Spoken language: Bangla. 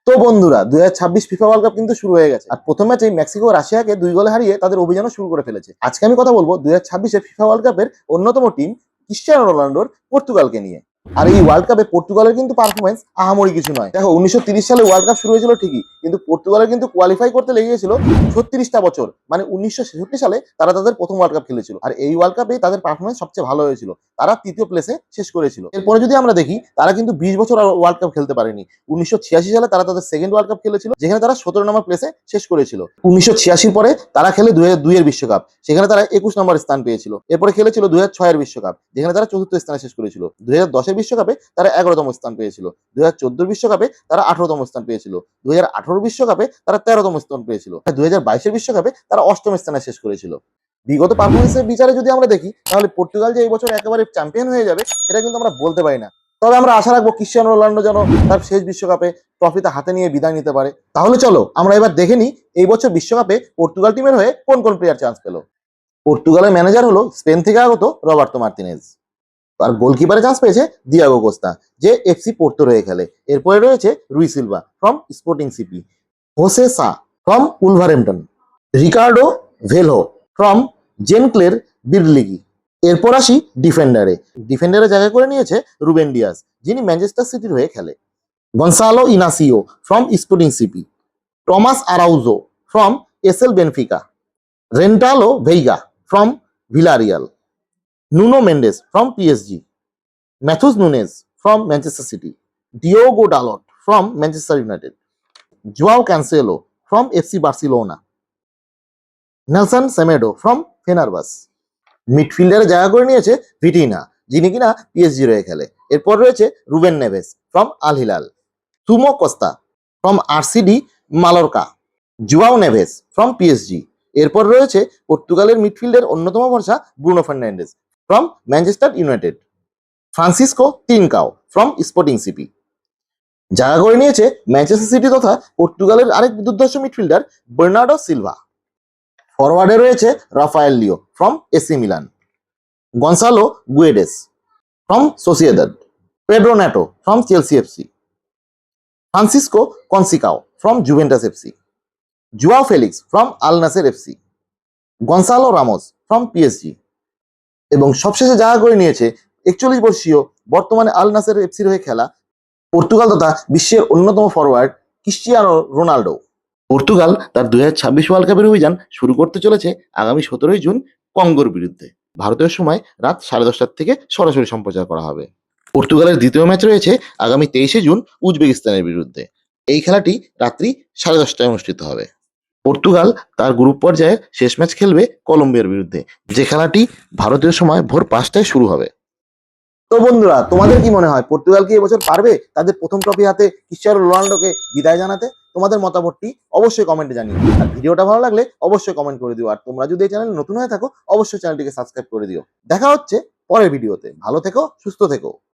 তো বন্ধুরা 2026 ফিফা ওয়ার্ল্ড কাপ কিন্তু শুরু হয়ে গেছে আর প্রথম ম্যাচে মেক্সিকো রাশিয়াকে 2 গোলে হারিয়ে তাদের অভিযানও শুরু করে ফেলেছে। আজকে আমি কথা বলবো 2026 ফিফা ওয়ার্ল্ড কাপের অন্যতম টিম ক্রিস্টিয়ানো রোনাল্ডোর পর্তুগালকে নিয়ে। আর এই ওয়ার্ল্ড কাপে পর্তুগালের কিন্তু পারফরমেন্স আহামরি কিছু নয়। দেখো 1930 সালে ওয়ার্ল্ড কাপ শুরু হয়েছিল ঠিকই, কিন্তু পর্তুগালের কিন্তু কোয়ালিফাই করতে লেগে গেছিল 36টা বছর। মানে 1966 সালে তারা তাদের প্রথম ওয়ার্ল্ড কাপ খেলেছিল আর এই ওয়ার্ল্ড কাপে তাদের পারফরমেন্স সবচেয়ে ভালো হয়েছিল। তারা তৃতীয় প্লেসে শেষ করেছিল। এরপরে যদি আমরা দেখি, তারা কিন্তু 20 বছর আর ওয়ার্ল্ড কাপ খেলতে পারেনি। 1986 সালে তারা তাদের সেকেন্ড ওয়ার্ল্ড কাপ খেলেছিল, যেখানে তারা 17 নম্বর প্লেসে শেষ করেছিল। 1986 পরে তারা খেলে 2002 এর বিশ্বকাপ, সেখানে তারা 21 নম্বর স্থান পেয়েছিল। এরপরে খেলেছিল 2006 এর বিশ্বকাপ, যেখানে তারা চতুর্থ স্থানে শেষ করেছিল। 2010 এর বিশ্বকাপে তারা 11তম স্থান পেয়েছিল। 2014 বিশ্বকাপে তারা 18তম স্থান পেয়েছিল। 2018 বিশ্বকাপে তারা 13তম স্থান পেয়েছিল। 2022 এর বিশ্বকাপে তারা 8ম স্থানে শেষ করেছিল। বিগত পারফরমেন্সের বিচারে যদি আমরা দেখি, তাহলে পর্তুগাল যে এই বছর একেবারে চ্যাম্পিয়ন হয়ে যাবে সেটা কিন্তু আমরা বলতে পারি না। তবে আমরা আশা রাখবো ক্রিস্টিয়ানো রোনাল্ডো যেন তার শেষ বিশ্বকাপে ট্রফিটা হাতে নিয়ে বিদায় নিতে পারে। তাহলে চলো আমরা এবার দেখে নিই এই বছর বিশ্বকাপে পর্তুগাল টিমের হয়ে কোন কোন প্লেয়ার চান্স পেল। পর্তুগালের ম্যানেজার হলো স্পেন থেকে আগত রবার্তো মার্তিনেজ। আর গোলকিপারে চান্স পেয়েছে দিয়াগো কোস্তা, যে এফসি পোর্তোর হয়ে খেলে। এরপরে রয়েছে রুই Silva from Sporting CP, Jose সা ফ্রম উলভারহ্যাম্পটন, রিকার্ডো ভেলহো ফ্রম জেনক্লের বিরলিগি। এরপর আসি ডিফেন্ডারে জায়গা করে নিয়েছে রুবেন ডিয়াস, যিনি ম্যানচেস্টার সিটির হয়ে খেলে। Goncalo Inacio from Sporting CP, Tomas Araujo from SL Benfica, Renato Veiga from Villarreal, Nuno Mendes from PSG, Matheus Nunes from Manchester City, Diogo Dalot from Manchester United, Joao Cancelo from FC Barcelona, Nelson Semedo from Fenerbahce. মিডফিল্ডারে জায়গা করে নিয়েছে ভিটিনা, যিনি কিনা পিএসজি রয়ে খেলে। এরপর রয়েছে Ruben Neves from Al Hilal, Samu Costa from RCD Mallorca, Joao Neves from PSG. এরপর রয়েছে পর্তুগালের মিডফিল্ডের অন্যতম ভরসা Bruno Fernandes from Manchester United, Francisco Trincao from Sporting CP. জায়গা করে নিয়েছে ম্যানচেস্টার সিটি তথা পর্তুগালের আরেক দুর্ধর্ষ মিডফিল্ডার বার্নার্ডো সিলভা। ফরওয়ার্ডে রয়েছে Rafael Leao from AC Milan, Goncalo Guedes from Sociedad, Pedro Neto from Chelsea FC, Francisco Conceicao from Juventus FC, Joao Felix from Al Nassr FC, Goncalo Ramos from PSG. এবং সবশেষে জায়গা করে নিয়েছে 41 বর্ষীয় বর্তমানে আল নাসের এফসির হয়ে খেলা পর্তুগাল তথা বিশ্বের অন্যতম ফরওয়ার্ড ক্রিস্টিয়ানো রোনাল্ডো। পর্তুগাল তার 2026 ওয়ার্ল্ড কাপের অভিযান শুরু করতে চলেছে আগামী 17 জুন কঙ্গোর বিরুদ্ধে। ভারতীয় সময় রাত 10:30 থেকে সরাসরি সম্প্রচার করা হবে। পর্তুগালের দ্বিতীয় ম্যাচ রয়েছে আগামী 23 জুন উজবেকিস্তানের বিরুদ্ধে। এই খেলাটি রাত্রি 10:30টায় অনুষ্ঠিত হবে। পর্তুগাল তার গ্রুপ পর্যায়ে শেষ ম্যাচ খেলবে কলম্বিয়ার বিরুদ্ধে, যে খেলাটি ভারতীয় সময় ভোর 5টায় শুরু হবে। তো বন্ধুরা, তোমাদের কি মনে হয় পর্তুগাল কি এবছর পারবে তাদের প্রথম ট্রফি হাতে ক্রিস্টিয়ানো রোনাল্ডোকে বিদায় জানাতে? তোমাদের মতামতটি অবশ্যই কমেন্টে জানিও। আর ভিডিওটা ভালো লাগলে অবশ্যই কমেন্ট করে দিও। আর তোমরা যদি এই চ্যানেলে নতুন হয়ে থাকো, অবশ্যই চ্যানেলটিকে সাবস্ক্রাইব করে দিও। দেখা হচ্ছে পরের ভিডিওতে। ভালো থেকো, সুস্থ থেকো।